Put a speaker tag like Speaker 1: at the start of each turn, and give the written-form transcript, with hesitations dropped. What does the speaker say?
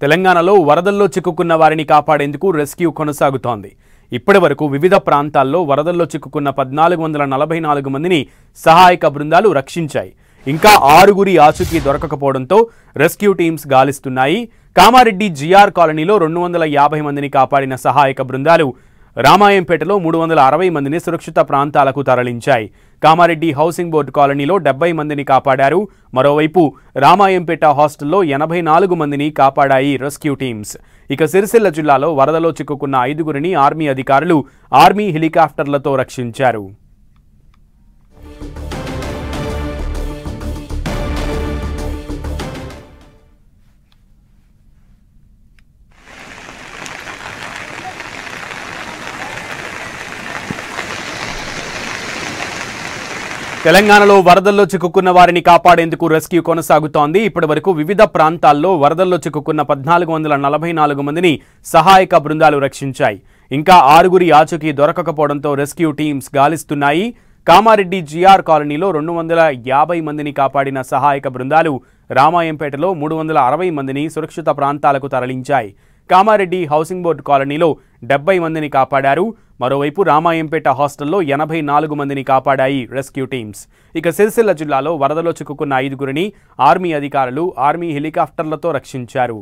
Speaker 1: తెలంగాణలో వరదల్లో చిక్కుకున్న వారిని కాపాడేందుకు రెస్క్యూ కొనసాగుతోంది. ఇప్పటివరకు వివిధ ప్రాంతాల్లో వరదల్లో చిక్కుకున్న 1444 మందిని సహాయక బృందాలు రక్షించాయి. ఇంకా 6గురి ఆచూకీ దొరకకపోవడంతో రెస్క్యూ టీమ్స్ గాలిస్తున్నాయి. కామారెడ్డి జిఆర్ కాలనీలో 250 మందిని కాపాడిన సహాయక బృందాలు రామాయంపేటలో 360 మందిని సురక్షిత ప్రాంతాలకు తరలించాయి. కామారెడ్డి హౌసింగ్ బోర్డు కాలనీలో 70 మందిని కాపాడారు. మరోవైపు రామాయంపేట హాస్టల్లో 84 మందిని కాపాడాయి రెస్క్యూ టీమ్స్. ఇక సిరిసిల్ల జిల్లాలో వరదలో చిక్కుకున్న 5గురిని ఆర్మీ అధికారులు ఆర్మీ హెలికాప్టర్లతో రక్షించారు. తెలంగాణలో వరదల్లో చిక్కుకున్న వారిని కాపాడేందుకు రెస్క్యూ కొనసాగుతోంది. ఇప్పటివరకు వివిధ ప్రాంతాల్లో వరదల్లో చిక్కుకున్న 1444 మందిని సహాయక బృందాలు రక్షించాయి. ఇంకా 6గురి ఆచూకీ దొరకకపోవడంతో రెస్క్యూ టీమ్స్ గాలిస్తున్నాయి. కామారెడ్డి జిఆర్ కాలనీలో 250 మందిని కాపాడిన సహాయక బృందాలు రామాయంపేటలో 360 మందిని సురక్షిత ప్రాంతాలకు తరలించాయి. కామారెడ్డి హౌసింగ్ బోర్డు కాలనీలో 70 మందిని కాపాడారు. మరోవైపు రామాయంపేట హాస్టల్లో 84 మందిని కాపాడాయి రెస్క్యూ టీమ్స్. ఇక సిరిసిల్ల జిల్లాలో వరదలో చిక్కుకున్న 5గురిని ఆర్మీ అధికారులు ఆర్మీ హెలికాప్టర్లతో రక్షించారు.